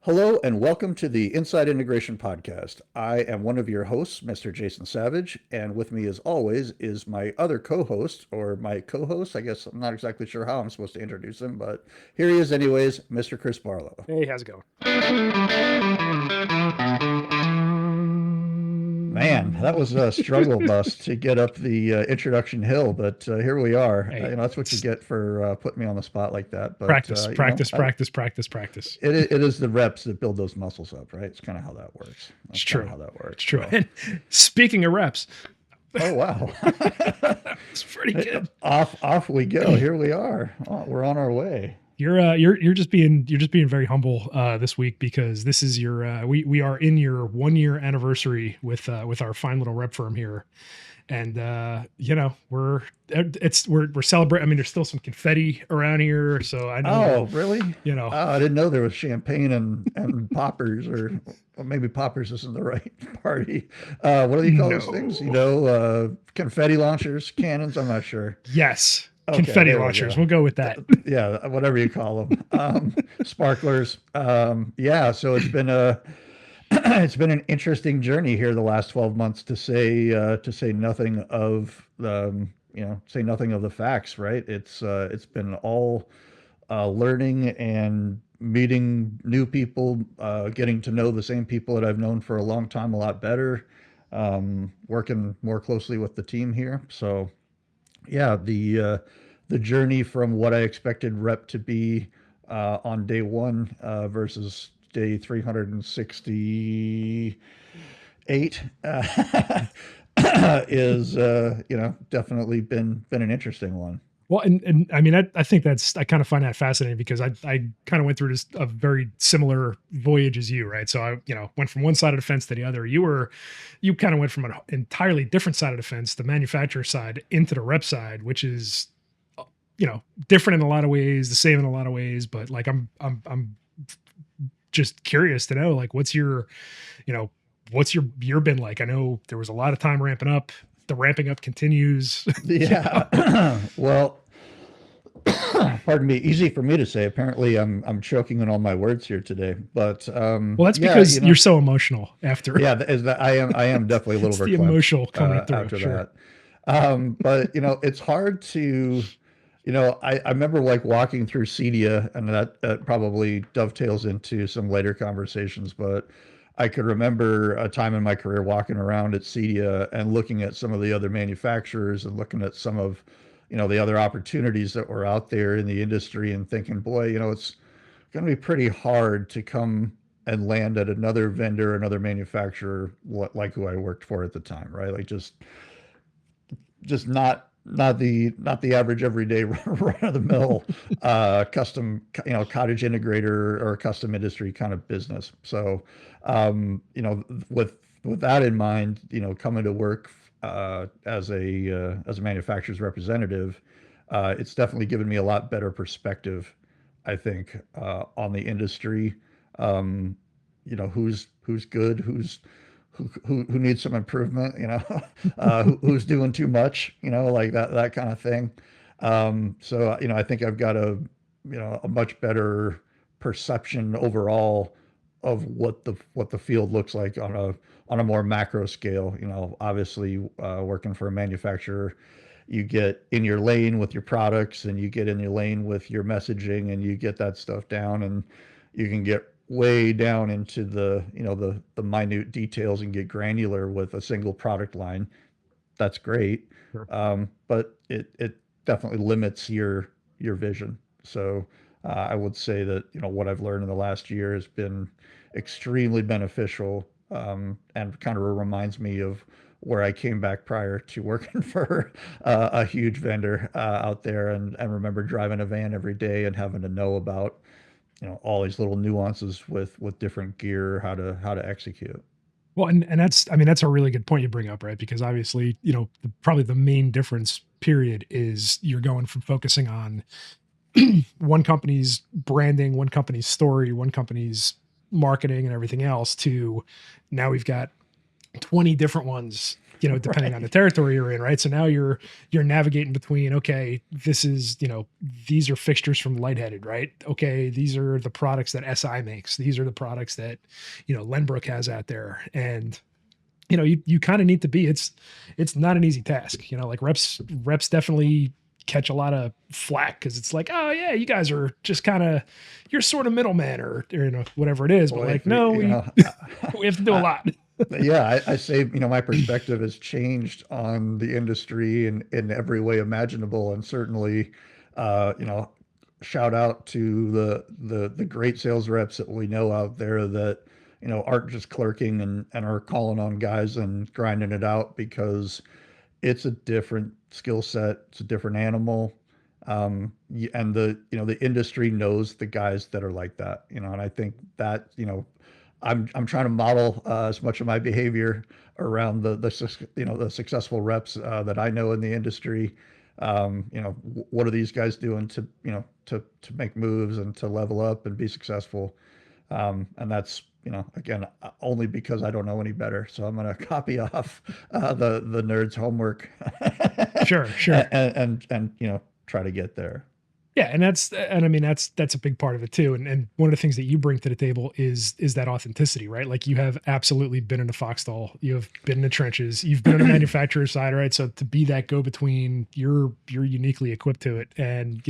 Hello and welcome to the Inside Integration Podcast. I am one of your hosts, Mr. Jason Savage, and with me as always is my other co-host, or my co-host. I guess I'm not exactly sure how I'm supposed to introduce him, but here he is anyways, Mr. Chris Barlo. Hey, how's it going? Man, that was a struggle bus to get up the introduction hill, but here we are. Hey, That's what you it's get for putting me on the spot like that. But practice, practice, practice, practice, practice. it is the reps that build those muscles up, right? It's kind of how that works. It's That's kind of true. how that It's works. true. So. And speaking of reps, Oh wow. it's pretty good. Off we go. Here we are. Oh, we're on our way. You're just being very humble this week because this is your we are in your 1 year anniversary with our fine little rep firm here. And we're celebrating. I mean, there's still some confetti around here, so I know. Oh, really? Oh, I didn't know there was champagne and poppers, or well, maybe poppers isn't the right party. What do you call those things? No. Confetti launchers, cannons. I'm not sure. Yes, Okay, confetti there we launchers. go. We'll go with that. Yeah, whatever you call them. Sparklers. Yeah, so it's been a it's been an interesting journey here the last 12 months to say nothing of the say nothing of the facts, right? It's been all learning and meeting new people, getting to know the same people that I've known for a long time a lot better, working more closely with the team here. So yeah, the journey from what I expected rep to be on day one versus day 368 is definitely been an interesting one. Well, and I mean, I think I kind of find that fascinating because I kind of went through just a very similar voyage as you, right? So I, went from one side of the fence to the other. You kind of went from an entirely different side of the fence, the manufacturer side, into the rep side, which is, different in a lot of ways, the same in a lot of ways. But like, I'm just curious to know, like, what's your year been like? I know there was a lot of time ramping up. The ramping up continues. Yeah. Well, pardon me. Easy for me to say. Apparently, I'm choking on all my words here today. But Well, that's yeah, because you're so emotional after. yeah, I am definitely a little It's the verklempt emotional coming through. after Sure. that. But it's hard to. I remember like walking through CEDIA, and that probably dovetails into some later conversations, but I could remember a time in my career walking around at CEDIA and looking at some of the other manufacturers and looking at some of, the other opportunities that were out there in the industry and thinking, boy, it's going to be pretty hard to come and land at another vendor, another manufacturer, like who I worked for at the time, right? Like just not the average everyday run of the mill custom cottage integrator or custom industry kind of business. So with that in mind, coming to work as a manufacturer's representative, it's definitely given me a lot better perspective, I think, on the industry. Who's good, who needs some improvement, who's doing too much, like that kind of thing. So I think I've got a much better perception overall of what the field looks like on a more macro scale. Obviously, working for a manufacturer, you get in your lane with your products, and you get in your lane with your messaging, and you get that stuff down, and you can get way down into the minute details and get granular with a single product line. That's great, Sure. but it definitely limits your vision. So I would say that what I've learned in the last year has been extremely beneficial, and kind of reminds me of where I came back prior to working for a huge vendor out there, and remember driving a van every day and having to know about all these little nuances with different gear, how to execute. Well, and that's, I mean, that's a really good point you bring up, right? Because obviously, probably the main difference period is you're going from focusing on one company's branding, one company's story, one company's marketing and everything else to now we've got 20 different ones depending on the Right. territory you're in, right? So now you're navigating between, okay, this is, these are fixtures from Lightheaded, right? Okay, these are the products that SI makes. These are the products that, Lenbrook has out there. And you kind of need to be, it's not an easy task, like reps definitely catch a lot of flack because it's like, oh yeah, you guys are just kind of, you're sort of middleman, or whatever it is, but Boy, like, if we, no, you we know, we have to do a I, lot. yeah, I say, my perspective has changed on the industry in every way imaginable, and certainly, you know, shout out to the great sales reps that we know out there that, aren't just clerking and are calling on guys and grinding it out, because it's a different skill set. It's a different animal. And the industry knows the guys that are like that, and I think that, I'm trying to model as much of my behavior around the successful reps that I know in the industry. What are these guys doing to, to make moves and to level up and be successful? And that's, again, only because I don't know any better. So I'm going to copy off the nerds' homework Sure, and, sure. and try to get there. Yeah, and I mean that's a big part of it too. And one of the things that you bring to the table is that authenticity, right? Like you have absolutely been in the foxstall, you have been in the trenches, you've been on the manufacturer side, right? So to be that go between, you're uniquely equipped to it. And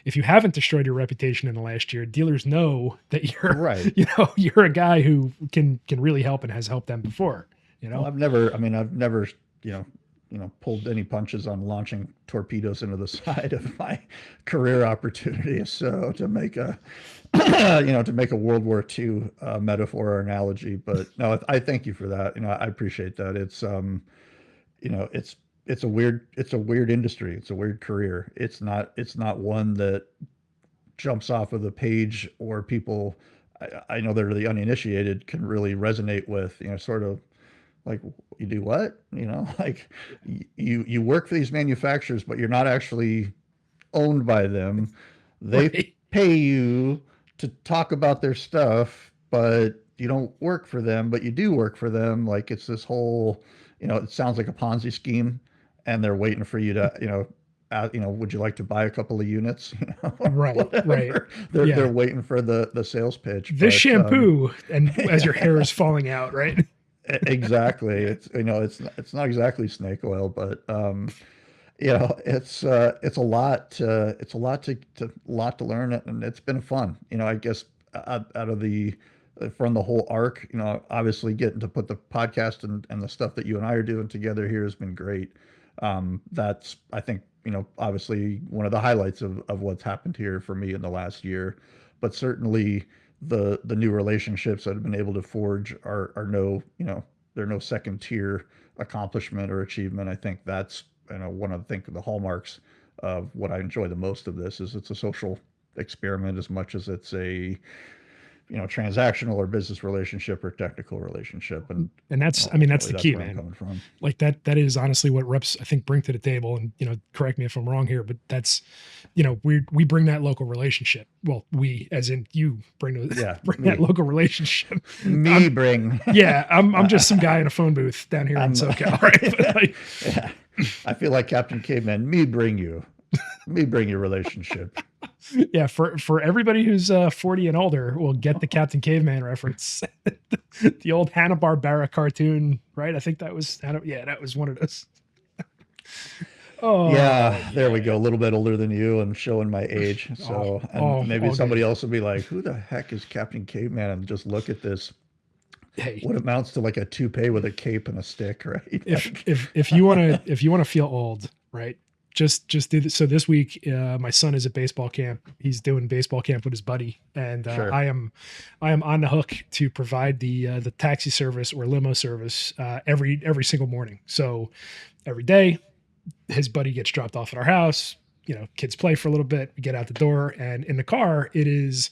if you haven't destroyed your reputation in the last year, dealers know that you're Right. you're a guy who can really help and has helped them before. You Well, know, I've never, pulled any punches on launching torpedoes into the side of my career opportunities. So to make a, to make a World War II metaphor or analogy, but no, I thank you for that. I appreciate that. It's, it's a weird industry. It's a weird career. It's not one that jumps off of the page, or people, I know that are the uninitiated can really resonate with, sort of like, you do what, like, you work for these manufacturers, but you're not actually owned by them. They right? pay you to talk about their stuff, but you don't work for them, but you do work for them. Like, it's this whole, it sounds like a Ponzi scheme, and they're waiting for you to, would you like to buy a couple of units, Right, right. whatever. They're Yeah. waiting for the sales pitch, This but shampoo, and as your hair yeah. is falling out, right? Exactly. It's, it's not exactly snake oil, but it's a lot to learn, and it's been fun. I guess out of the from the whole arc, obviously getting to put the podcast and the stuff that you and I are doing together here has been great. That's, I think, obviously one of the highlights of what's happened here for me in the last year, but certainly the new relationships that I've been able to forge are no, they're no second tier accomplishment or achievement. I think that's, one of the hallmarks of what I enjoy the most of this is it's a social experiment as much as it's a, transactional or business relationship or technical relationship. And And that's, I mean, that's ultimately the that's key, where I'm man. coming from. Like that is honestly what reps I think bring to the table. And correct me if I'm wrong here, but that's, we bring that local relationship. Well, we, as in you, Yeah, bring that me, local relationship. me I'm bring, Yeah, I'm just some uh, guy in a phone booth down here in I'm, SoCal, right? But like, yeah, I feel like Captain Caveman, me bring your relationship. yeah, for everybody who's 40 and older will get the Captain Caveman reference. The old Hanna-Barbera cartoon, right? I think that was yeah, that was one of those. Oh Yeah, there we yeah. go. A little bit older than you and showing my age. Oh, So, and maybe all good. somebody else will be like, who the heck is Captain Caveman? And just look at this, Hey, what amounts to like a toupee with a cape and a stick, right? if Like, if you want to feel old, right? Just do this. So this week, my son is at baseball camp. He's doing baseball camp with his buddy, and sure. I am on the hook to provide the taxi service or limo service every single morning. So every day, his buddy gets dropped off at our house. Kids play for a little bit. We get out the door, and in the car, it is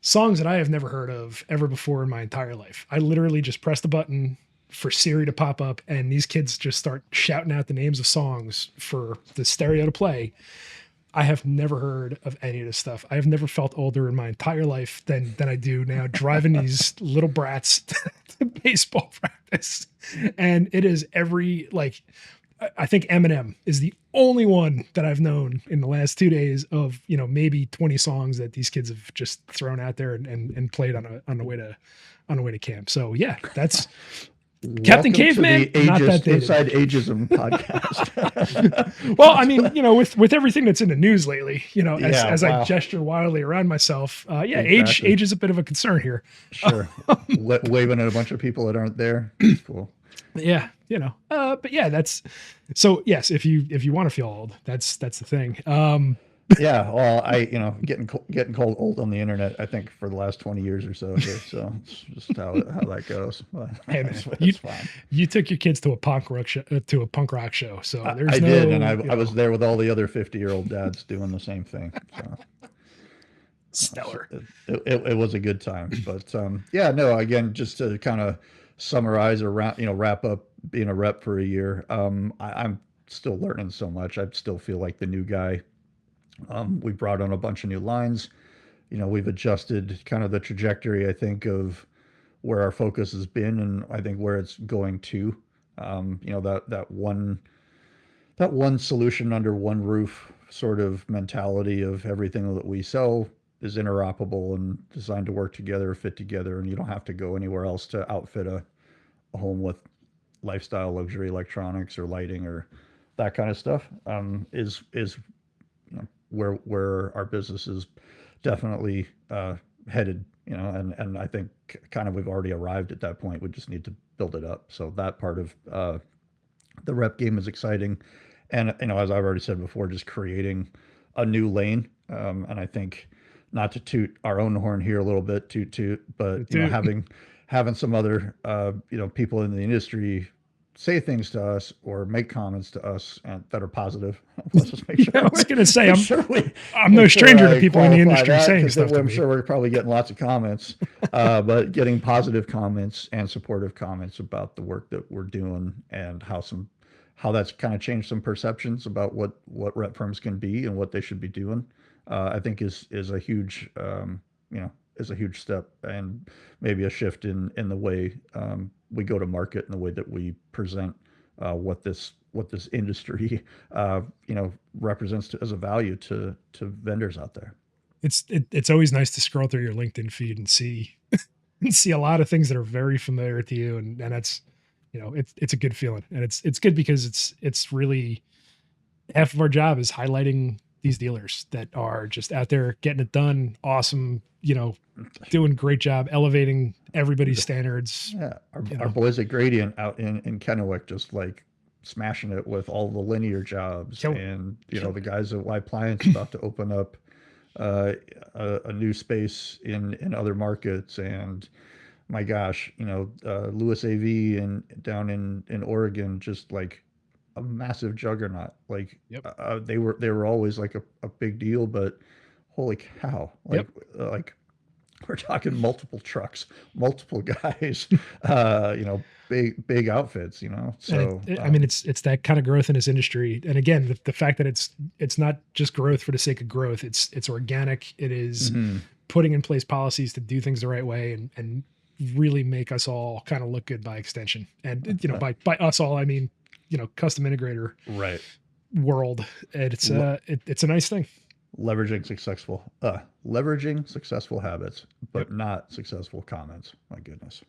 songs that I have never heard of ever before in my entire life. I literally just press the button for Siri to pop up, and these kids just start shouting out the names of songs for the stereo to play. I have never heard of any of this stuff. I have never felt older in my entire life than I do now driving these little brats to baseball practice. practice. And it is every, like, I think Eminem is the only one that I've known in the last 2 days of, maybe 20 songs that these kids have just thrown out there and played on the way to camp. So yeah, that's Captain Welcome to Caveman, the not that ageist, dated. Inside Ageism podcast. Well, I mean, with everything that's in the news lately, Yeah, as wow. I gesture wildly around myself, yeah, Exactly. age is a bit of a concern here. Sure. Waving at a bunch of people that aren't there. Cool. Yeah, but yeah, that's so. Yes, if you want to feel old, that's the thing. Yeah, well, getting called old on the internet, I think, for the last 20 years or so here. So it's just how that goes. But Hey man, it's fine. you took your kids to a punk rock show, so there's I no. did, and I was there with all the other 50-year-old dads doing the same thing. So stellar. it was a good time. But yeah, no, again, just to kind of summarize or wrap up being a rep for a year, I'm still learning so much. I still feel like the new guy. We brought on a bunch of new lines. We've adjusted kind of the trajectory, I think, of where our focus has been, and I think where it's going to. That one solution under one roof sort of mentality of everything that we sell is interoperable and designed to work together, fit together, and you don't have to go anywhere else to outfit a home with lifestyle luxury electronics or lighting or that kind of stuff. Is where our business is definitely headed, and I think kind of we've already arrived at that point. We just need to build it up. So that part of the rep game is exciting, and as I've already said before, just creating a new lane. And I think not to toot our own horn here a little bit, but having some other people in the industry say things to us or make comments to us that are positive. Let's just make sure. Yeah, I was going to say, I'm no make stranger to I people in the qualify industry that, saying stuff to I'm me. sure we're probably getting lots of comments, but getting positive comments and supportive comments about the work that we're doing and how that's kind of changed some perceptions about what rep firms can be and what they should be doing. I think is a huge is a huge step and maybe a shift in the way we go to market and the way that we present what this industry represents as a value to vendors out there. It's always nice to scroll through your LinkedIn feed and see a lot of things that are very familiar to you, and that's it's a good feeling, and it's good because it's really half of our job is highlighting these dealers that are just out there getting it done. Awesome, doing a great job, elevating everybody's standards. Yeah, our boys at Gradient out in Kennewick just like smashing it with all the linear jobs, and the guys at Y Pliance about to open up a new space in other markets, and my gosh, Lewis AV down in Oregon, just like a massive juggernaut. Like they were always like a big deal, but holy cow, like we're talking multiple trucks, multiple guys, big outfits, So I mean, it's that kind of growth in this industry, and again, the fact that it's not just growth for the sake of growth. It's organic. It is putting in place policies to do things the right way and really make us all kind of look good by extension. And by us all, I mean custom integrator right world. And it's a nice thing. Leveraging successful habits, but not successful comments. My goodness,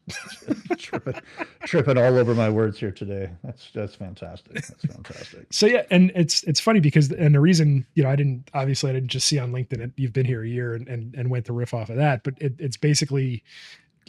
tripping all over my words here today. That's fantastic. That's fantastic. So yeah, and it's funny because the reason I didn't just see on LinkedIn you've been here a year and went to riff off of that, but it's basically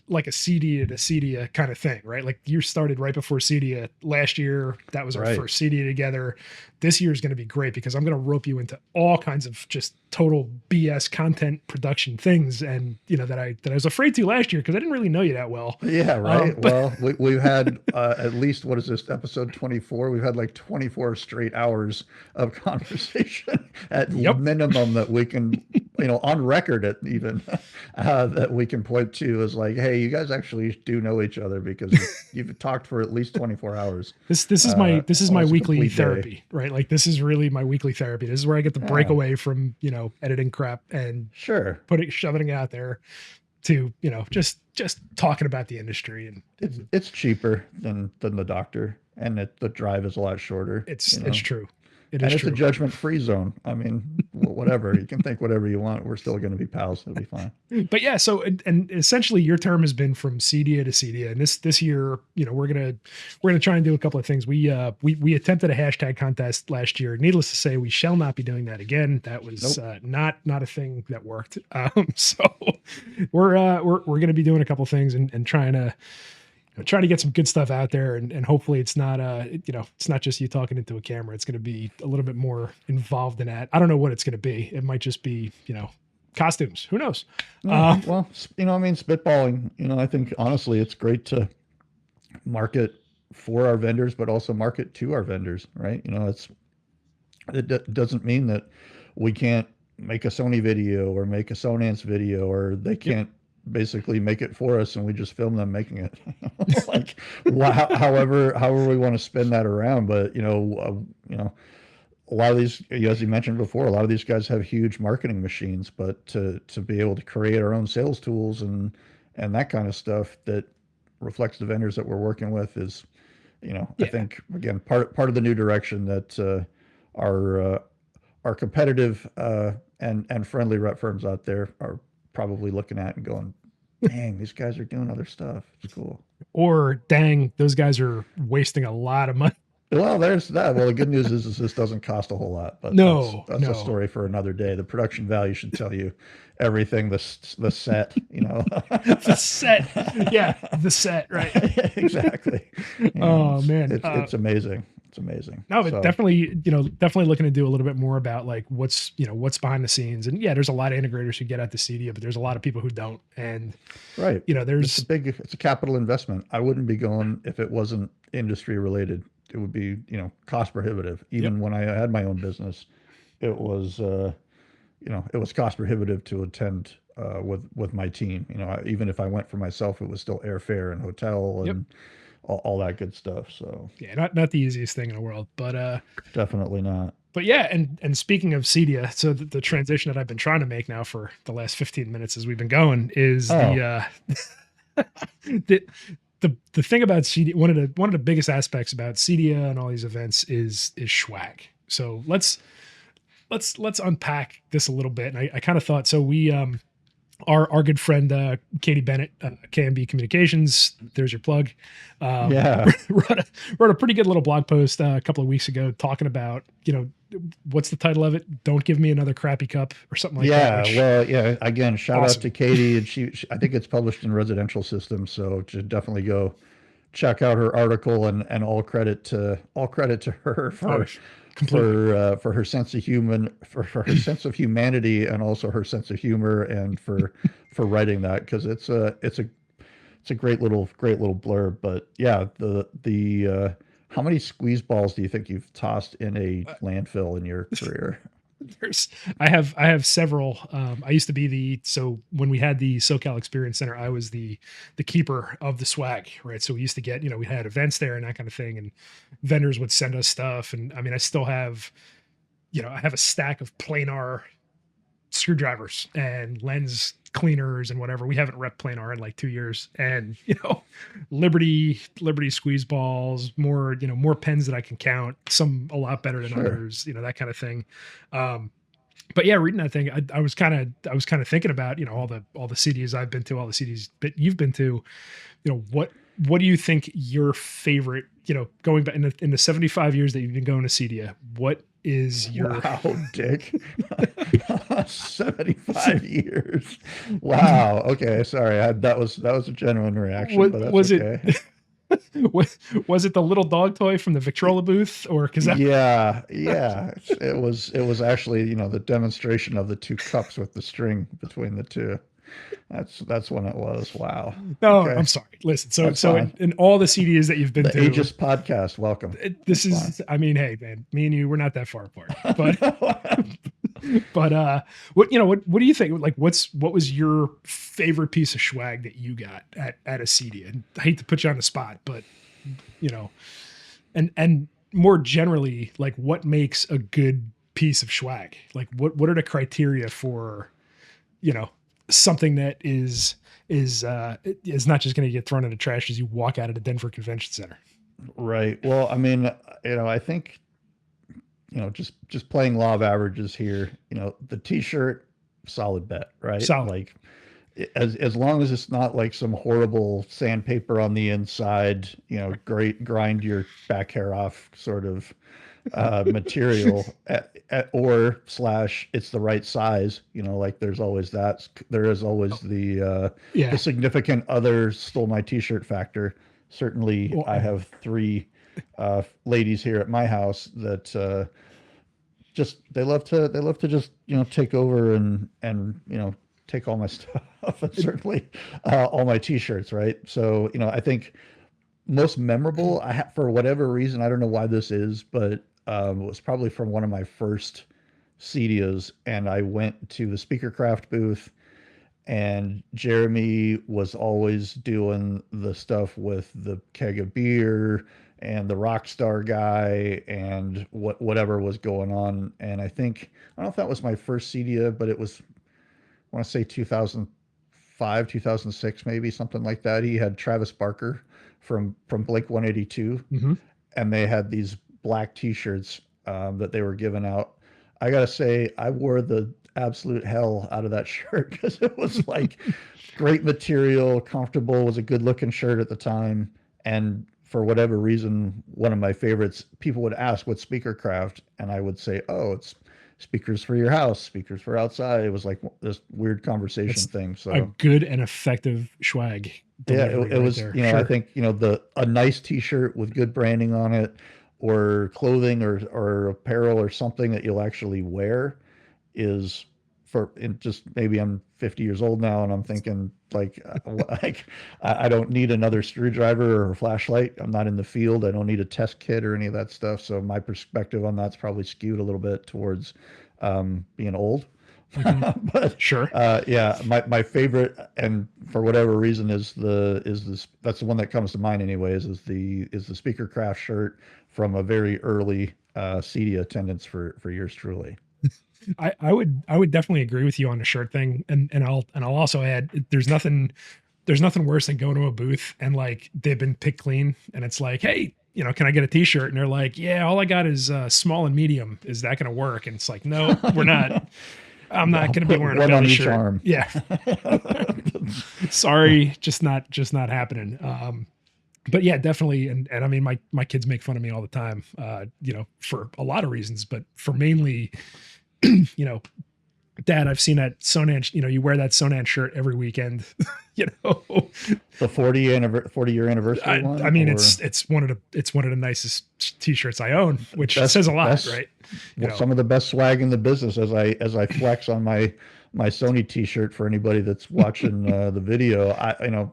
like a CEDIA to CEDIA kind of thing, right? Like you started right before CEDIA last year. That was our first CEDIA together. This year is going to be great because I'm going to rope you into all kinds of just total BS content production things. And that I was afraid to last year because I didn't really know you that well. Yeah. Right. Well, we've had at least, what is this, episode 24? We've had like 24 straight hours of conversation at minimum that we can, on record at even that we can point to as like, hey, you guys actually do know each other because you've talked for at least 24 hours. This is my weekly therapy, right? Like this is really my weekly therapy. This is where I get to break away from, editing crap and shoving it out there to, just talking about the industry. And It's cheaper than the doctor, and the drive is a lot shorter. it's true. It And is it's a true. judgment-free zone. I mean, whatever. You can think whatever you want. We're still going to be pals. It'll be fine. But yeah, so and essentially your term has been from CEDIA to CEDIA, and this year, we're gonna try and do a couple of things. We attempted a hashtag contest last year. Needless to say, we shall not be doing that again. That was Nope. not a thing that worked. So we're gonna be doing a couple of things and trying to get some good stuff out there, and hopefully it's not it's not just you talking into a camera. It's going to be a little bit more involved in that. I don't know what it's going to be. It might just be costumes. Who knows? Yeah, well, I mean, spitballing. I think honestly, it's great to market for our vendors, but also market to our vendors, right? Doesn't mean that we can't make a Sony video or make a Sonance video, or they can't basically make it for us and we just film them making it. Like, however we want to spin that around. But a lot of these, as you mentioned before, a lot of these guys have huge marketing machines, but to be able to create our own sales tools and that kind of stuff that reflects the vendors that we're working with is, I think again part of the new direction that our competitive and friendly rep firms out there are probably looking at and going, dang, these guys are doing other stuff. It's cool. Or dang, those guys are wasting a lot of money. Well, there's that. Well, the good news is this doesn't cost a whole lot, but No, that's a story for another day. The production value should tell you everything. The set, the set, the set, right? Exactly. Oh man, it's amazing. It's amazing. No, but definitely looking to do a little bit more about like what's behind the scenes. And yeah, there's a lot of integrators who get at the CEDIA, but there's a lot of people who don't. And right, there's it's a capital investment. I wouldn't be going if it wasn't industry related. It would be cost prohibitive. Even when I had my own business, it was it was cost prohibitive to attend with my team. Even if I went for myself, it was still airfare and hotel and all that good stuff. So yeah, not the easiest thing in the world, but definitely not. But yeah, and speaking of CEDIA, so the transition that I've been trying to make now for the last 15 minutes as we've been going is the thing about CEDIA. One of the biggest aspects about CEDIA and all these events is swag. So let's unpack this a little bit. And I kind of thought, so we our good friend Katie Bennett, KMB Communications. There's your plug. Wrote a pretty good little blog post a couple of weeks ago talking about what's the title of it? Don't give me another crappy cup or something like that. Again, shout out to Katie, and she I think it's published in Residential Systems, so should definitely go check out her article, and all credit to her for her sense of her sense of humanity, and also her sense of humor, and for writing that, because it's a great little blurb. But yeah, the how many squeeze balls do you think you've tossed in a landfill in your career? I have several. I used to be so when we had the SoCal Experience Center, I was the keeper of the swag, right? So we used to get, we had events there and that kind of thing, and vendors would send us stuff. And I mean, I still have, I have a stack of planar screwdrivers and lens cleaners and whatever. We haven't rep planar in like 2 years, and Liberty squeeze balls, more pens that I can count, some a lot better than others, that kind of thing. But yeah, reading that thing, I was kind of thinking about all the CEDIAs I've been to, all the CEDIAs that you've been to. What do you think your favorite, going back in the 75 years that you've been going to CEDIA, what is your Dick? 75 years. Wow. Okay. Sorry. That was a genuine reaction, but that's was okay. Was it the little dog toy from the Victrola booth, or yeah, it was actually, the demonstration of the two cups with the string between the two. That's when it was. Wow. No, okay. I'm sorry. Listen, so in all the CEDIAs that you've been to, Aegis podcast, welcome. This is fine. I mean, hey man, me and you, we're not that far apart. But what do you think? Like, what was your favorite piece of swag that you got at a CEDIA? And I hate to put you on the spot, but and more generally, like, what makes a good piece of swag? Like, what are the criteria for something that is not just going to get thrown in the trash as you walk out of the Denver Convention Center. Right. Well, I mean, I think, just playing law of averages here, the t-shirt, solid bet, right? Solid. Like as long as it's not like some horrible sandpaper on the inside, great grind your back hair off sort of material or slash it's the right size, like there is always the Yeah. significant other stole my t-shirt factor. Certainly Well, I have three ladies here at my house that just they love to just take over and take all my stuff and certainly all my t-shirts, right? So I think most memorable for whatever reason, I don't know why this is, but it was probably from one of my first CEDIAs, and I went to the Speakercraft booth, and Jeremy was always doing the stuff with the keg of beer and the rock star guy and whatever was going on. And I don't know if that was my first CEDIA, but it was, I want to say 2005, 2006, maybe something like that. He had Travis Barker from Blink 182, mm-hmm. and they had these black T-shirts that they were giving out. I gotta say, I wore the absolute hell out of that shirt because it was like great material, comfortable, was a good looking shirt at the time, and for whatever reason, one of my favorites. People would ask what's Speakercraft, and I would say, "Oh, it's speakers for your house, speakers for outside." It was like this weird conversation thing. So a good and effective swag. Yeah, it was, there. I think, a nice t-shirt with good branding on it, or clothing or apparel or something that you'll actually wear is and just maybe I'm 50 years old now and I'm thinking like I don't need another screwdriver or a flashlight. I'm not in the field. I don't need a test kit or any of that stuff. So my perspective on that's probably skewed a little bit towards being old. Mm-hmm. But sure. Yeah, my favorite, and for whatever reason, is this that's the one that comes to mind anyways, is the Speakercraft shirt from a very early CEDIA attendance for yours truly. I would definitely agree with you on the shirt thing, and I'll also add there's nothing worse than going to a booth and like they've been picked clean and it's like, hey, can I get a t-shirt? And they're like, yeah, all I got is small and medium. Is that going to work? And it's like, no, we're not. I'm not going to be wearing one a on belly each shirt. arm. Yeah. Sorry, just not happening. But yeah, definitely. And I mean, my kids make fun of me all the time, for a lot of reasons, but for mainly, Dad, I've seen that Sonan, you wear that Sonan shirt every weekend, The 40-year anniversary one. I mean, it's one of the nicest t-shirts I own, which says a lot, right? Some of the best swag in the business as I flex on my Sony t-shirt for anybody that's watching the video.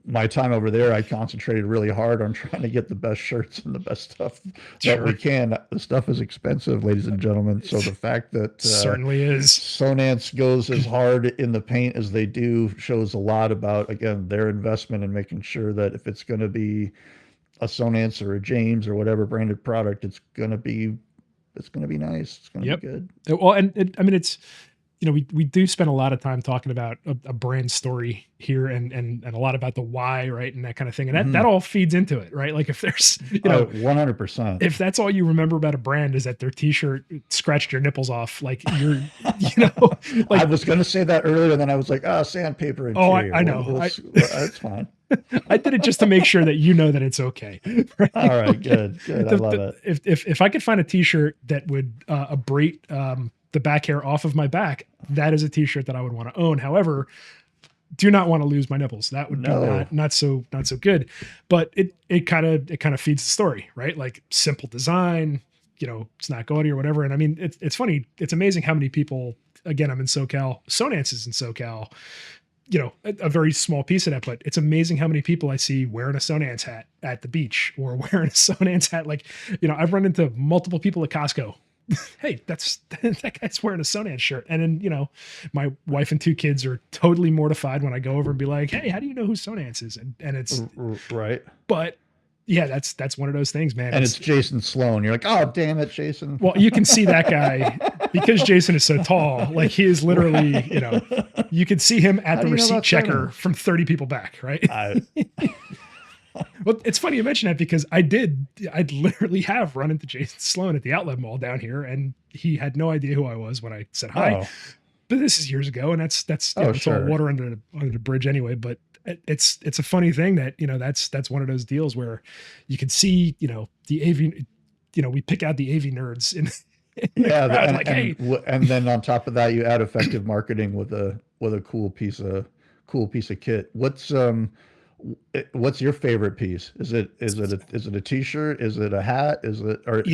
My time over there, I concentrated really hard on trying to get the best shirts and the best stuff that we can. The stuff is expensive, ladies and gentlemen. So the fact that certainly is Sonance goes as hard in the paint as they do shows a lot about, again, their investment in making sure that if it's going to be a Sonance or a James or whatever branded product, it's going to be nice. It's going to be good. Well, and I mean, it's, we do spend a lot of time talking about a brand story here and a lot about the why, right? And that kind of thing. And that all feeds into it, right? Like if there's, 100%, if that's all you remember about a brand is that their t-shirt scratched your nipples off, like you're, like I was going to say that earlier, then I was like, sandpaper. Interior. I know. That's fine. I did it just to make sure that that it's okay. Right? All right, good. I love it. If I could find a t-shirt that would abrade the back hair off of my back, that is a t-shirt that I would want to own. However, do not want to lose my nipples. That would be not so good. But it kind of feeds the story, right? Like simple design, it's not gaudy or whatever. And I mean, it's funny. It's amazing how many people. Again, I'm in SoCal. Sonance is in SoCal. A very small piece of that, but it's amazing how many people I see wearing a Sonance hat at the beach or wearing a Sonance hat. Like, I've run into multiple people at Costco. Hey, that guy's wearing a Sonance shirt. And then, my wife and two kids are totally mortified when I go over and be like, hey, how do you know who Sonance is? And it's right. But yeah, that's one of those things, man. And it's Jayson Sloan. You're like, oh, damn it, Jayson. Well, you can see that guy. because Jayson is so tall, like he is literally, you could see him at How the do you know receipt that checker surname? from 30 people back, right? I, Well, it's funny you mention that because I'd literally have run into Jason Sloan at the outlet mall down here, and he had no idea who I was when I said hi. oh, But this is years ago, and that's oh, it's all sure. water under the bridge anyway. But it's a funny thing that that's one of those deals where you can see the AV, we pick out the AV nerds in the Yeah, crowd, like, hey, and then on top of that, you add effective marketing with a cool piece of kit. What's your favorite piece? Is it a t-shirt? Is it a hat? you Is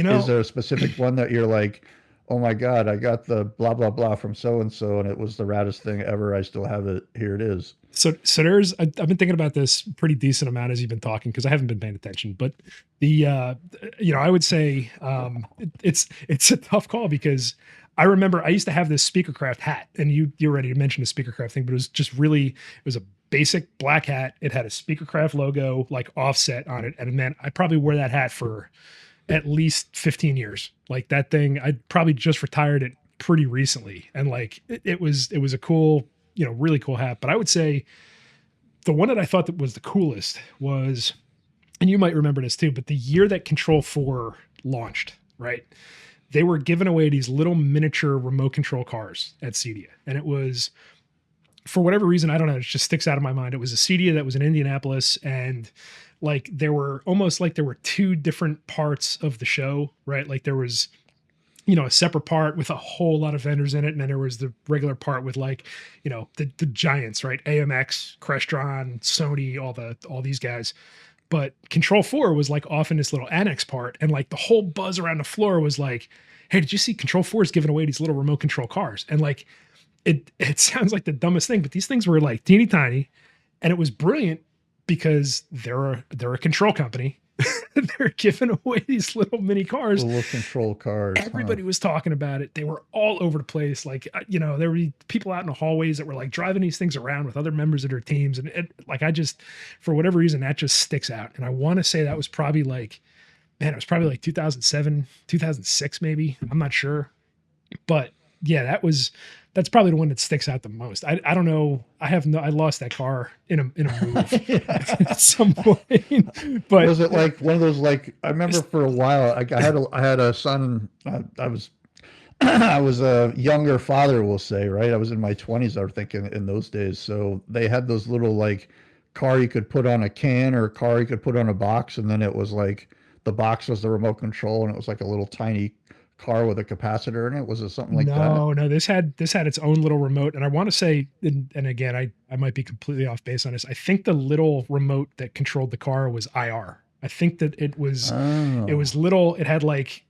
know there a specific one that you're like, oh my God, I got the blah blah blah from so and so, and it was the raddest thing ever. I still have it. Here it is. So I've been thinking about this pretty decent amount as you've been talking because I haven't been paying attention. But the I would say it's a tough call because I remember I used to have this Speakercraft hat, and you already mentioned the Speakercraft thing, but it was just really it was a basic black hat. It had a Speakercraft logo like offset on it, and man, I probably wore that hat for at least 15 years. Like that thing, I probably just retired it pretty recently, and like it was a cool, really cool hat. But I would say the one that I thought that was the coolest was, and you might remember this too, but the year that Control 4 launched, right? They were giving away these little miniature remote control cars at CEDIA. And it was, for whatever reason, I don't know, it just sticks out of my mind. It was a CEDIA that was in Indianapolis, and like there were almost like there were two different parts of the show, right? Like there was a separate part with a whole lot of vendors in it, and then there was the regular part with like the giants, right? AMX, Crestron, Sony, all these guys. But Control 4 was like off in this little annex part, and like the whole buzz around the floor was like, hey, did you see Control 4 is giving away these little remote control cars? And like it sounds like the dumbest thing, but these things were like teeny tiny, and it was brilliant because they're a control company. They're giving away these little mini cars. Little control cars. Everybody was talking about it. They were all over the place. Like, there were people out in the hallways that were like driving these things around with other members of their teams. And like, for whatever reason, that just sticks out. And I want to say that was probably like, man, it was probably like 2007, 2006, maybe. I'm not sure. But yeah, that's probably the one that sticks out the most. I don't know. I lost that car in a move at some point. But was it like one of those, like, I remember for a while, I had a son. I was I was a younger father, we'll say, right? I was in my 20s, I think, in those days. So they had those little like car you could put on a can, or a car you could put on a box, and then it was like the box was the remote control, and it was like a little tiny car with a capacitor in it. Was it something like that? no, this had its own little remote, and I want to say, and again, I might be completely off base on this. I think the little remote that controlled the car was IR. I think that it was Oh, little. It had like,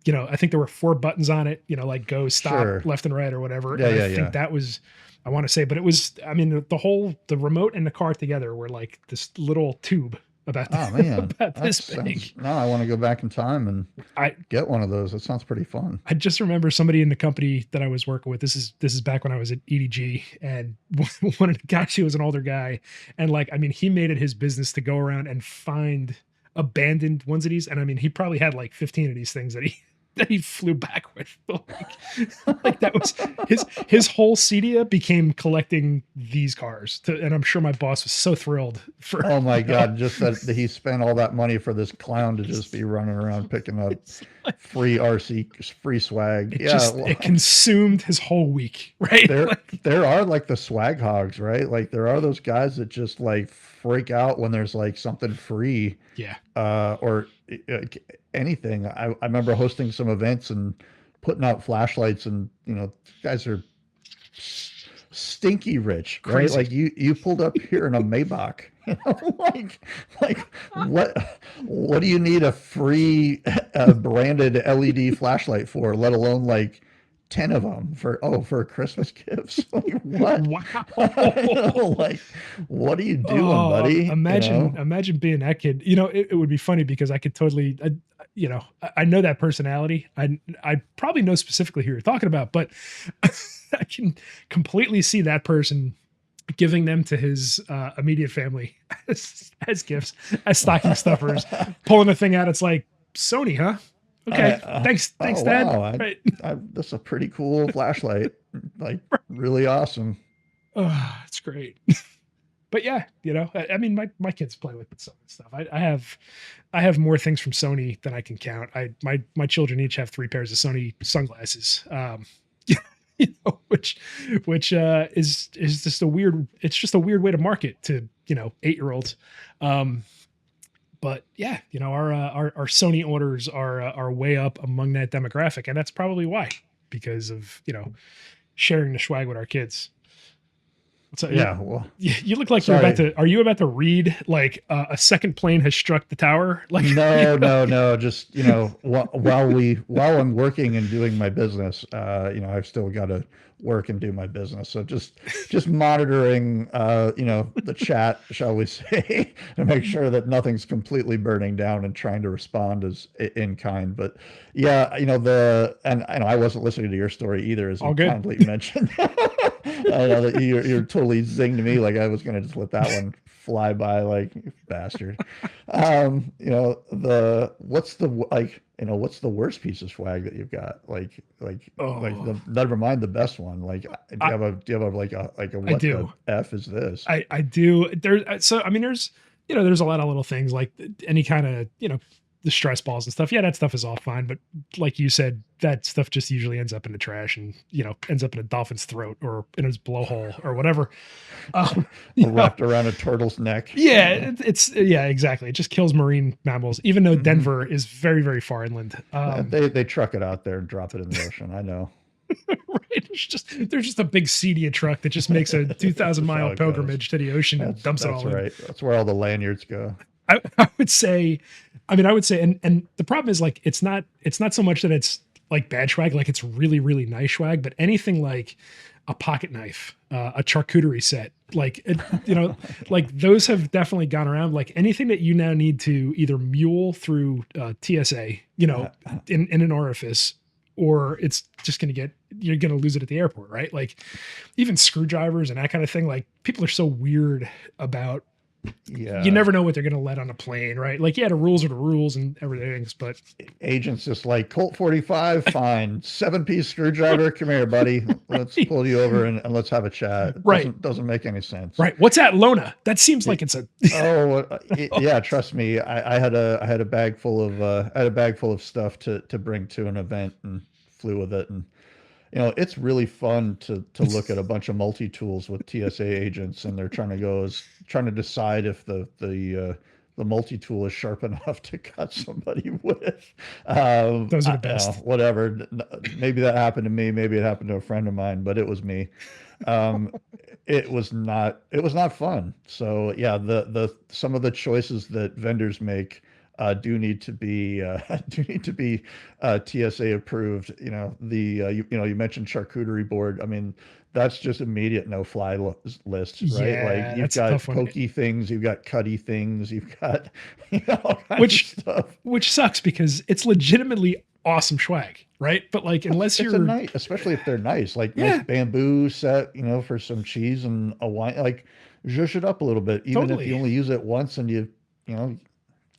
I think there were 4 buttons on it. Like go, stop, sure. left and right, or whatever. Yeah, And yeah, I yeah. think that was, I want to say, but it was. I mean, the remote and the car together were like this little tube about Oh man, about that this big. sounds. Now I want to go back in time and I get one of those. That sounds pretty fun. I just remember somebody in the company that I was working with. This is back when I was at EDG, and one of the guys, he was an older guy, and like, I mean, he made it his business to go around and find abandoned ones of these, and I mean, he probably had like 15 of these things that he flew back with. Like that was his whole CEDIA became collecting these cars, and I'm sure my boss was so thrilled for. Oh my God, just that he spent all that money for this clown to just be running around picking up free RC, free swag. Yeah, well, It consumed his whole week, right? there are like the swag hogs, right? Like there are those guys that just like freak out when there's like something free, Yeah. or anything. I remember hosting some events and putting out flashlights, and guys are stinky rich, right? Crazy. Like you pulled up here in a Maybach, like what do you need a free branded LED flashlight for? Let alone like 10 of them for Christmas gifts. Like what? Wow. Like what are you doing, buddy? Imagine being that kid. It would be funny because I could totally, I know that personality. I probably know specifically who you're talking about, but I can completely see that person giving them to his immediate family as gifts, as stocking stuffers, pulling the thing out. It's like, Sony, huh? Okay, Oh thanks, Dad. wow, Right. that's a pretty cool flashlight. Like really awesome. Oh, it's great. But yeah, I mean, my kids play with some stuff. I have more things from Sony than I can count. My children each have 3 pairs of Sony sunglasses. Which is just a weird. It's just a weird way to market to 8-year-olds. Um, but yeah, our Sony orders are way up among that demographic, and that's probably why, because of sharing the swag with our kids. So Yeah. Well, you look like you're about sorry. to. Are you about to read like a second plane has struck the tower? Like No, no, no. Just while I'm working and doing my business, I've still got to work and do my business. So just monitoring, the chat, shall we say, to make sure that nothing's completely burning down and trying to respond as in kind. But yeah, and I wasn't listening to your story either, as all you good. kindly mentioned. I know that you're totally zinged me like I was gonna just let that one fly by like you bastard. The what's the worst piece of swag that you've got? Oh, Never mind the best one. Like, I do you have like a I what the do. f is this? I do. So I mean, there's a lot of little things like any kind of the stress balls and stuff. Yeah, that stuff is all fine, but like you said, that stuff just usually ends up in the trash and ends up in a dolphin's throat or in his blowhole or whatever. Um, you know, Wrapped around a turtle's neck. yeah, yeah, exactly. It just kills marine mammals, even though Hmm. Denver is very, very far inland. They truck it out there and drop it in the ocean. I know. Right? There's just a big CEDIA truck that just makes a 2,000 That's how mile it goes. pilgrimage to the ocean and dumps it That's all in. right. That's where all the lanyards go. I would say, I would say, and the problem is like it's not so much that it's like bad swag, like it's really really nice swag, but anything like a pocket knife, a charcuterie set, like like those have definitely gone around. Like anything that you now need to either mule through TSA, in an orifice, or it's just you're gonna lose it at the airport, right? Like even screwdrivers and that kind of thing. Like people are so weird about you Yeah. never know what they're going to let on a plane, right? Like, yeah, the rules are the rules and everything, but Agent's just like Colt 45, fine. 7-piece screwdriver. Come here, buddy. Let's pull you over and let's have a chat. It right, doesn't make any sense. right. What's at Lona? That seems like it's a Oh, yeah, trust me. I had a bag full of stuff to bring to an event and flew with it. And it's really fun to look at a bunch of multi-tools with TSA agents, and they're trying to decide if the multi-tool is sharp enough to cut somebody with. those are the best. Whatever. Maybe that happened to me. Maybe it happened to a friend of mine, but it was me. Um, it was not fun. So yeah, the some of the choices that vendors make do need to be TSA approved. You mentioned charcuterie board. I mean, that's just immediate no fly list, right? Like Yeah, you've that's a got tough one. pokey things, you've got cutty things, you've got all kinds of Which stuff. which sucks because it's legitimately awesome swag, right? But like unless It's a you're nice, especially if they're nice, like nice yeah, bamboo set, for some cheese and a wine. Like zhuzh it up a little bit, even if you totally. only use it once and you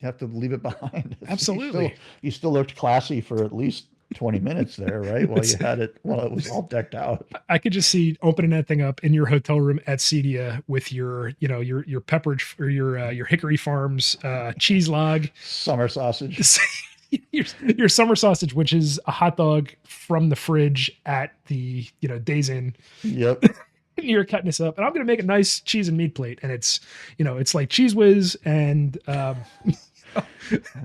have to leave it behind. Absolutely. You still looked classy for at least 20 minutes there, right? While it was all decked out. I could just see opening that thing up in your hotel room at CEDIA with your Pepperidge or your Hickory Farms cheese log, Summer sausage. your summer sausage, which is a hot dog from the fridge at the Days Inn. Yep. You're cutting this up, and I'm gonna make a nice cheese and meat plate, and it's like Cheese Whiz and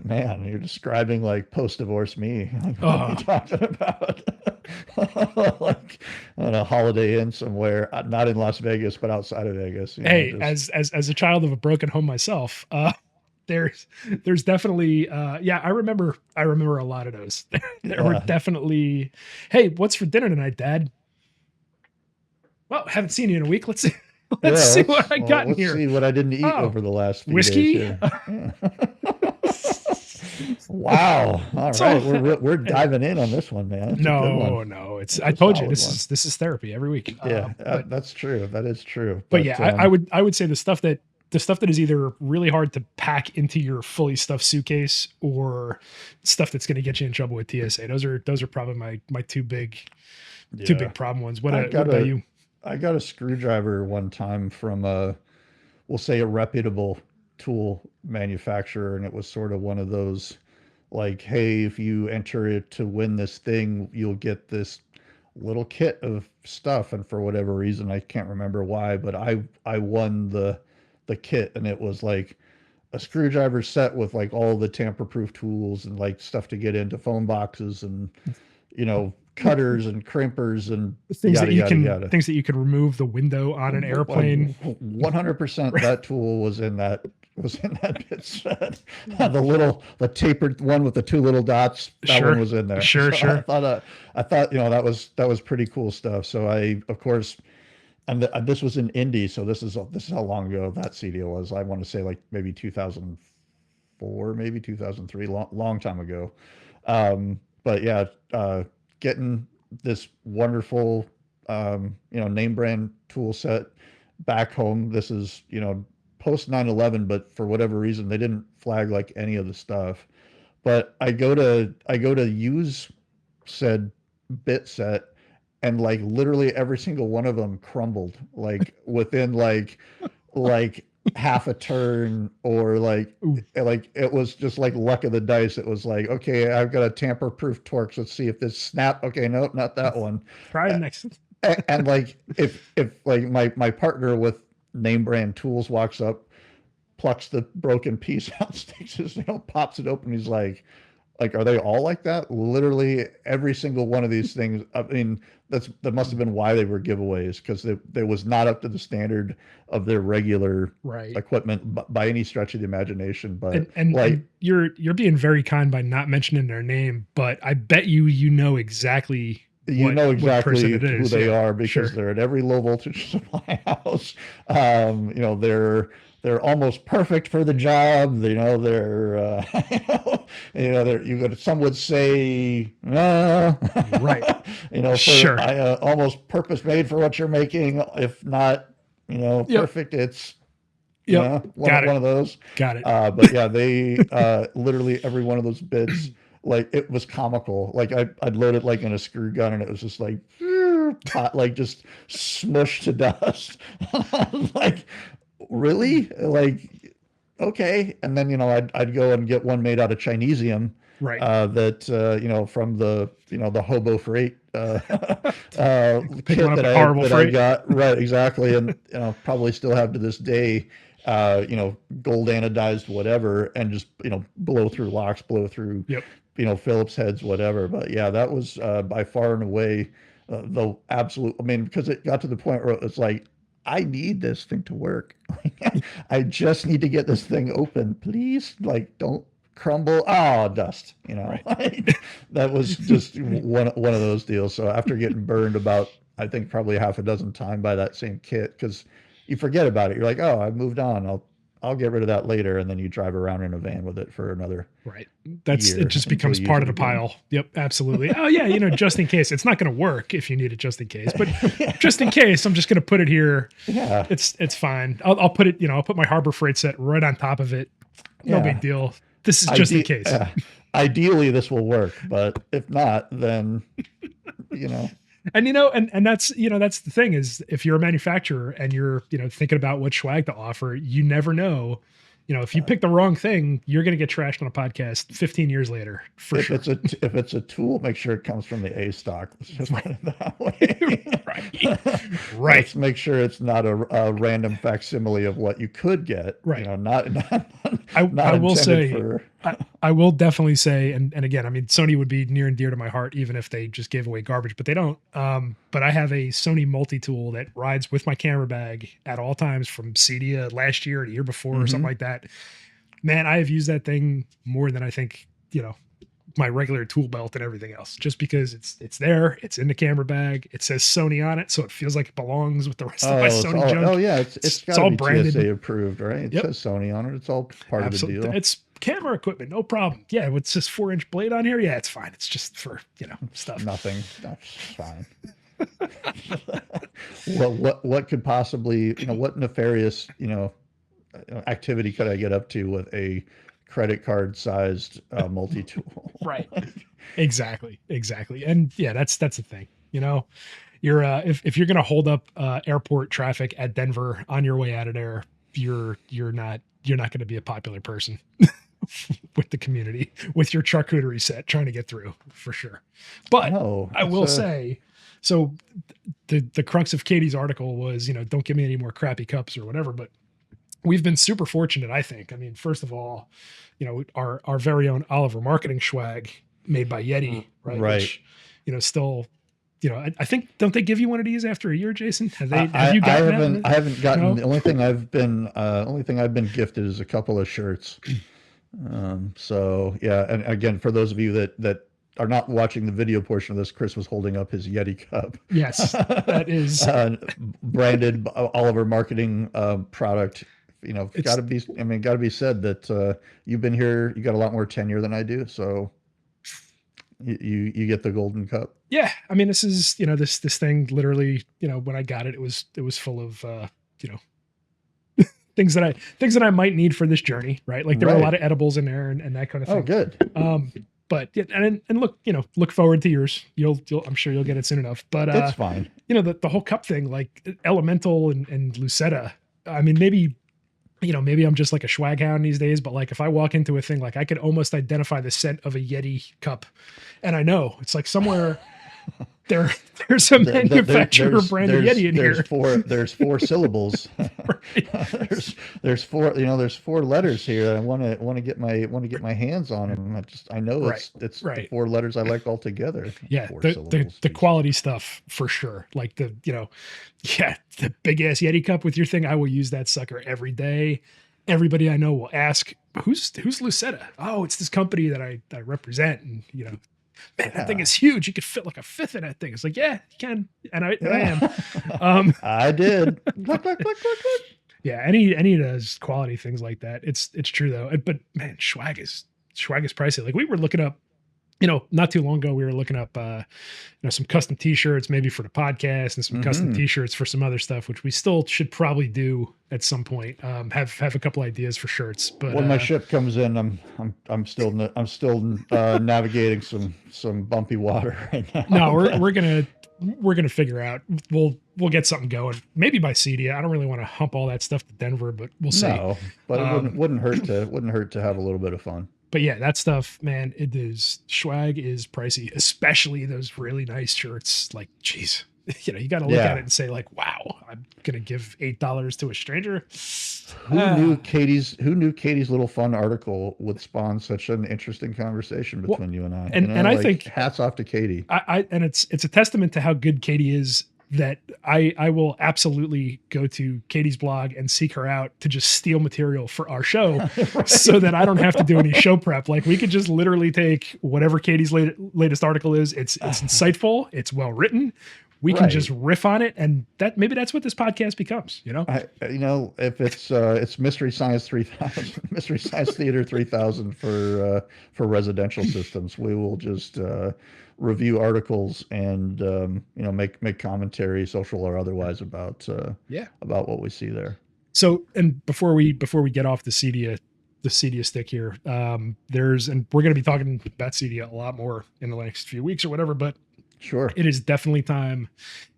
Man, you're describing like post-divorce me. Like, what are you oh, talking about? Like on a Holiday Inn somewhere, not in Las Vegas, but outside of Vegas. hey, Just as a child of a broken home myself, there's definitely yeah, I remember a lot of those. There were yeah. definitely, hey, what's for dinner tonight, Dad? Well, haven't seen you in a week. Let's see, let's Yeah, see what I got in let's here. see what I didn't eat Oh, over the last few days whiskey. here. Yeah. Wow. All So right, we're hey, diving in on this one, man. It's a good one. no, it's It's I a told you solid this one. is therapy every week. Yeah, But that's true. That is true. yeah, I would say the stuff that the stuff that is either really hard to pack into your fully stuffed suitcase or stuff that's going to get you in trouble with TSA. Those are probably my two big Yeah. problem ones. What I what got about a you? I got a screwdriver one time from we'll say a reputable tool manufacturer, and it was sort of one of those like, hey, if you enter it to win this thing, you'll get this little kit of stuff. And for whatever reason, I can't remember why, but I won the kit, and it was like a screwdriver set with like all the tamper proof tools and like stuff to get into phone boxes and cutters and crimpers and yada yada yada. Things that you can remove the window on an airplane. 100% that tool was in that bit set. The tapered one with the two little dots, that one Sure, was in there. sure, So sure. I thought that was pretty cool stuff. So I, of course, and this was in Indy, so this is how long ago that CEDIA was. I want to say like maybe 2004, maybe 2003, long time ago. But yeah, getting this wonderful name brand tool set back home. This is post 9/11, but for whatever reason they didn't flag like any of the stuff. But I go to use said bit set, and like literally every single one of them crumbled like within like half a turn, or Ooh, like it was just like luck of the dice. It was like, okay, I've got a tamper proof Torx, let's see if this snap. Okay, nope, not that one. try next. And like if like my partner with name brand tools walks up, plucks the broken piece out, sticks his, pops it open, he's like, are they all like that? Literally every single one of these things. I mean, that must have been why they were giveaways, because they was not up to the standard of their regular Right. equipment by any stretch of the imagination. But And like, you're being very kind by not mentioning their name, but I bet you know exactly you know what person exactly it who is. they Yeah, are, because sure. they're at every low voltage supply house. They're almost perfect for the job. They're you got, some would say, Right. for Sure. almost purpose made for what you're making, if not Yep. perfect. It's Yep. one Got one it. of those. Got it. But yeah, they literally every one of those bits, like it was comical. Like I'd load it like in a screw gun, and it was just like pot, like just smushed to dust. Like, really? Like, okay. And then I'd go and get one made out of Chinesium, Right. that from the Hobo Freight Pick one kit up that at I Horrible that I Freight. got, right, exactly. And probably still have to this day, gold anodized whatever, and just blow through locks, blow through Yep. Phillips heads, whatever. But yeah, that was by far and away the absolute. I mean, because it got to the point where it's like, I need this thing to work. I just need to get this thing open, please. Like, don't crumble. Oh, dust. Right. That was just one of those deals. So after getting burned about, I think probably half a dozen times by that same kit, because you forget about it. You're like, oh, I've moved on. I'll get rid of that later, and then you drive around in a van with it for another Right. It year just until becomes you use part of it the again. pile. Yep, absolutely. Oh yeah, just in case. It's not going to work if you need it just in case. But Yeah. just in case, I'm just going to put it here. Yeah. It's fine. I'll put it, I'll put my Harbor Freight set right on top of it. No big Yeah. deal. This is just in case. Ideally, this will work, but if not, then you know, And and that's the thing is, if you're a manufacturer and you're thinking about what swag to offer, you never know. If you pick the wrong thing, you're going to get trashed on a podcast 15 years later for if sure. it's a tool, make sure it comes from the A stock. Let's just put it that way. Right. Let's Right. make sure it's not a random facsimile of what you could get. Right. I Not will intended say, for. I will definitely say, and again, I mean, Sony would be near and dear to my heart, even if they just gave away garbage, but they don't. But I have a Sony multi-tool that rides with my camera bag at all times, from CEDIA last year or the year before or something Mhm. like that. Man, I have used that thing more than I think, my regular tool belt and everything else, just because it's there, it's in the camera bag, it says Sony on it, so it feels like it belongs with the rest of my Sony Oh junk. yeah, it's It's got to all be branded. TSA approved, right? It Yep. says Sony on it. It's all part of the Absolutely. deal. It's camera equipment, no problem. Yeah, what's this 4-inch blade on here? Yeah, it's fine. It's just for, stuff. Nothing. That's fine. Well, what could possibly, what nefarious, activity could I get up to with a credit card sized multi-tool? Right. Exactly. Exactly. And yeah, that's the thing. You're if you're gonna hold up airport traffic at Denver on your way out of there, you're not gonna be a popular person with the community with your charcuterie set trying to get through for sure. But No, I it's will a say, so the crux of Katie's article was, don't give me any more crappy cups or whatever. But we've been super fortunate, I think. I mean, first of all, our very own Oliver marketing swag made by Yeti, right? right. Which, still, I think, don't they give you one of these after a year, Jason? Have you gotten that one? I haven't gotten, No. the only thing I've been gifted is a couple of shirts. So yeah, and again, for those of you that are not watching the video portion of this, Chris was holding up his Yeti cup, Yes, that is. branded Oliver marketing product. It's got to be. I mean, got to be said that you've been here. You got a lot more tenure than I do, so you get the golden cup. yeah. I mean, this is this thing literally. When I got it, it was full of you know things that I might need for this journey, right? Like there were a lot Right. of edibles in there and that kind of Oh, thing. good. But yeah, and look, look forward to yours. You'll I'm sure you'll get it soon enough. But It's fine. the whole cup thing, like Elemental and Lucetta. I mean, maybe I'm just like a swag hound these days, but like if I walk into a thing, like I could almost identify the scent of a Yeti cup, and I know it's like somewhere there there's a manufacturer branded Yeti in here. There's four syllables. Right. There's four, there's four letters here that I want to get my hands on them. I know Right. it's the Right. four letters I like all together. Yeah, Four the syllables. the Jeez. quality stuff for sure. Like yeah, the big ass Yeti cup with your thing. I will use that sucker every day. Everybody I know will ask, who's Lucetta? Oh, it's this company that I represent, and man, that thing Yeah. is huge. You could fit like a fifth in that thing. It's like, yeah, you can, and I am. Yeah. I did. Click, click, click, click, click. Yeah, any of those quality things like that. It's true though. But man, swag is pricey. Like we were looking up, not too long ago, we were looking up, some custom T-shirts maybe for the podcast and some custom Mhm. T-shirts for some other stuff, which we still should probably do at some point. Have a couple ideas for shirts, but When my ship comes in, I'm still navigating some bumpy water right now. no, we're gonna figure out. We'll get something going. Maybe by CEDIA. I don't really want to hump all that stuff to Denver, but we'll see. No, but it Um, wouldn't hurt to have a little bit of fun. But yeah, that stuff, man, it is swag is pricey, especially those really nice shirts. Like, geez, you got to look at Yeah. it and say, like, wow, I'm gonna give $8 to a stranger. Who knew Katie's little fun article would spawn such an interesting conversation Well, between you and I? and I Like, think hats off to Katie. and it's a testament to how good Katie is that I will absolutely go to Katie's blog and seek her out to just steal material for our show so that I don't have to do any show prep. Like we could just literally take whatever Katie's latest article is. It's insightful. It's well written. We can Right. just riff on it. And maybe that's what this podcast becomes, If it's Mystery Science 3000, Mystery Science Theater 3000 for residential systems, we will just review articles and make commentary, social or otherwise, about Yeah. about what we see there. So, and before we get off the CEDIA stick here, and we're going to be talking about CEDIA a lot more in the next few weeks or whatever, but Sure. it is definitely time.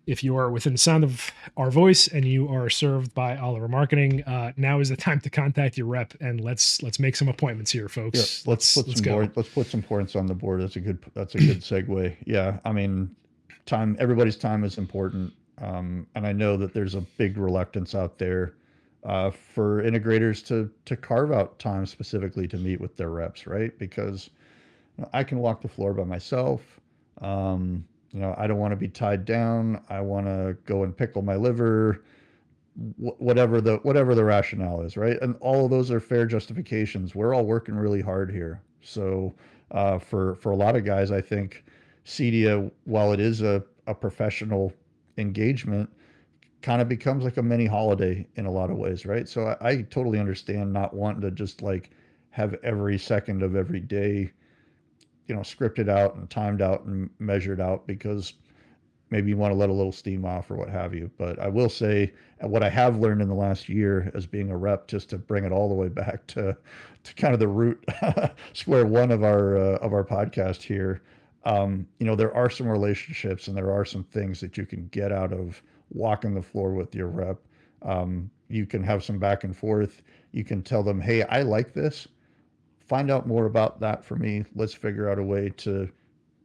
If you are within the sound of our voice and you are served by Oliver Marketing, now is the time to contact your rep and let's make some appointments here, Yeah, folks. let's go. let's put some points on the board. That's a good segue. Yeah, I mean, everybody's time is important, and I know that there's a big reluctance out there for integrators to carve out time specifically to meet with their reps, right? Because I can walk the floor by myself. I don't want to be tied down. I want to go and pickle my liver, whatever the rationale is, right? And all of those are fair justifications. We're all working really hard here. So for a lot of guys, I think CEDIA, while it is a professional engagement, kind of becomes like a mini holiday in a lot of ways, right? So I totally understand not wanting to just like have every second of every day scripted out and timed out and measured out, because maybe you want to let a little steam off or what have you. But I will say what I have learned in the last year as being a rep, just to bring it all the way back to kind of the root square one of our podcast here. You know, there are some relationships and there are some things that you can get out of walking the floor with your rep. You can have some back and forth. You can tell them, hey, I like this. Find out more about that for me. Let's figure out a way to,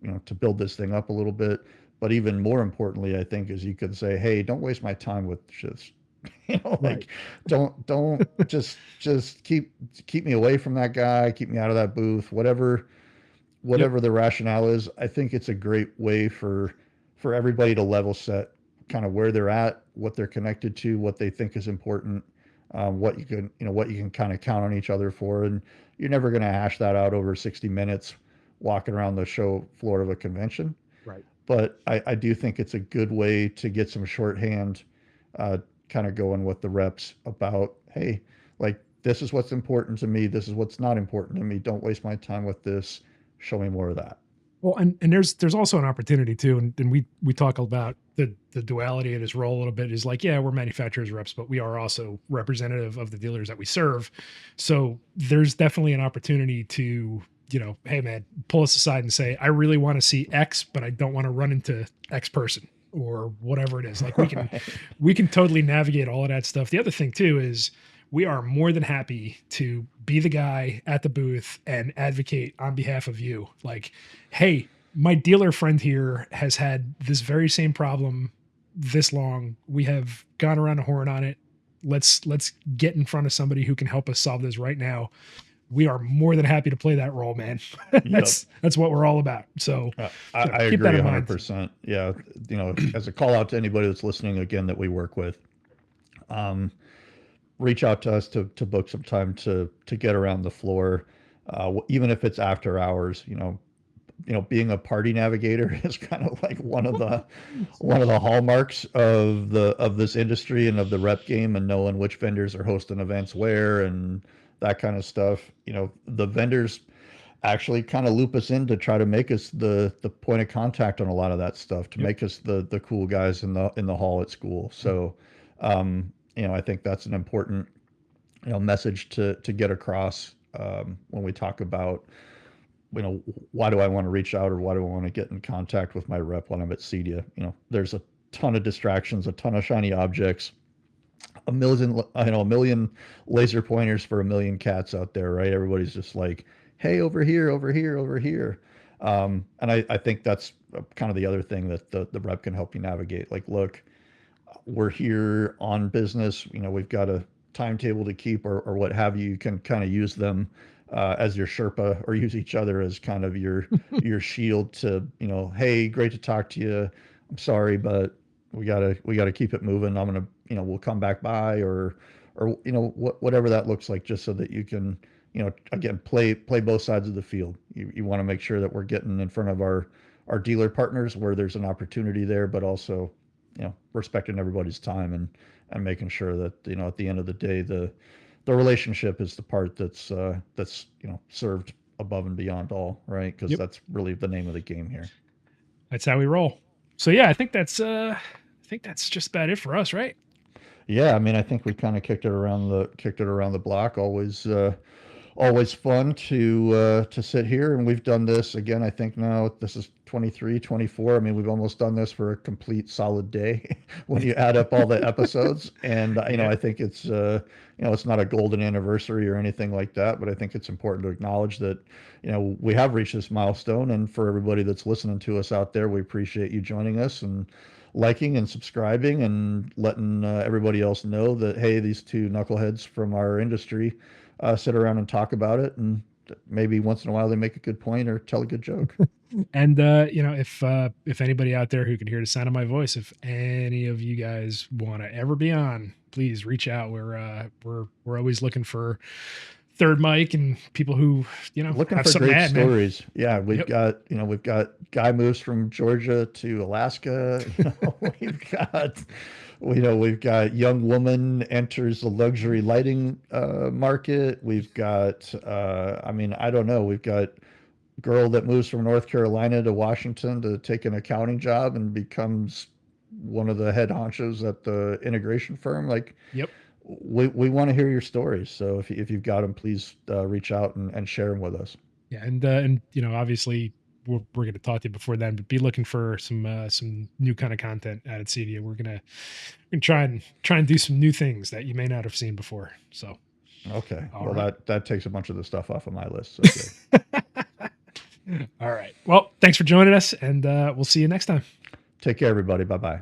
you know, to build this thing up a little bit. But even more importantly, I think is you could say, hey, don't waste my time with shits. You know, Right. like don't just keep me away from that guy, keep me out of that booth, Yep. whatever the rationale is. I think it's a great way for everybody to level set kind of where they're at, what they're connected to, what they think is important, what you can, you know, what you can kind of count on each other for. And you're never going to hash that out over 60 minutes walking around the show floor of a convention. Right. But I do think it's a good way to get some shorthand, kind of going with the reps about, hey, like this is what's important to me. This is what's not important to me. Don't waste my time with this. Show me more of that. Well, and there's also an opportunity too, and we talk about the duality of his role a little bit. Is like, yeah, we're manufacturers reps, but we are also representative of the dealers that we serve. So there's definitely an opportunity to, you know, hey man, pull us aside and say, I really want to see X, but I don't want to run into X person or whatever it is. Like Right. we can totally navigate all of that stuff. The other thing too is we are more than happy to be the guy at the booth and advocate on behalf of you. Like, hey, my dealer friend here has had this very same problem this long. We have gone around the horn on it. Let's get in front of somebody who can help us solve this right now. We are more than happy to play that role, man. Yep. That's what we're all about. So, you know, I keep that agree in mind. 100%. Yeah. You know, as a call out to anybody that's listening again that we work with, um, reach out to us to book some time to get around the floor, even if it's after hours. You know, being a party navigator is kind of like one of the hallmarks of this industry and of the rep game, and knowing which vendors are hosting events where and that kind of stuff. You know, the vendors actually kind of loop us in to try to make us the point of contact on a lot of that stuff, to Yep. make us the cool guys in the hall at school. So, you know, I think that's an important, you know, message to get across, when we talk about, you know, why do I want to reach out or why do I want to get in contact with my rep when I'm at CEDIA? You know, there's a ton of distractions, a ton of shiny objects, a million laser pointers for a million cats out there, right? Everybody's just like, hey, over here, over here, over here. And I think that's kind of the other thing that the rep can help you navigate. Like, look, we're here on business. You know, we've got a timetable to keep, or what have you. You can kind of use them, as your Sherpa, or use each other as kind of your shield to, you know, hey, great to talk to you. I'm sorry, but we gotta keep it moving. I'm gonna, you know, we'll come back by, or you know, whatever that looks like, just so that you can, you know, again, play both sides of the field. You want to make sure that we're getting in front of our dealer partners where there's an opportunity there, but also, you know, respecting everybody's time, and making sure that, you know, at the end of the day, the relationship is the part that's, you know, served above and beyond all, right? Because Yep. that's really the name of the game here. That's how we roll. So yeah, I think that's just about it for us, right? Yeah, I mean, I think we kind of kicked it around the block. Always fun to sit here, and we've done this again. I think now this is 23, 24. I mean, we've almost done this for a complete solid day when you add up all the episodes. And you know, Yeah. I think it's, you know, it's not a golden anniversary or anything like that, but I think it's important to acknowledge that, you know, we have reached this milestone. And for everybody that's listening to us out there, we appreciate you joining us and liking and subscribing and letting, everybody else know that, hey, these two knuckleheads from our industry, sit around and talk about it, and maybe once in a while they make a good point or tell a good joke. And you know, if anybody out there who can hear the sound of my voice, if any of you guys want to ever be on, please reach out. We're always looking for third mic and people who, you know, Looking have for something to great add, man. stories. Yeah, we've Yep. got, you know, we've got guy moves from Georgia to Alaska. You know, we've got young woman enters the luxury lighting, market. We've got, I mean, I don't know. We've got girl that moves from North Carolina to Washington to take an accounting job and becomes one of the head honchos at the integration firm. Like, Yep. we want to hear your stories. So if you've got them, please reach out and share them with us. Yeah, and obviously we're going to talk to you before then, but be looking for some new kind of content out at CEDIA. We're gonna try and do some new things that you may not have seen before. So, Okay. all Well, right. that takes a bunch of the stuff off of my list. So good. All right. Well, thanks for joining us, and we'll see you next time. Take care, everybody. Bye bye.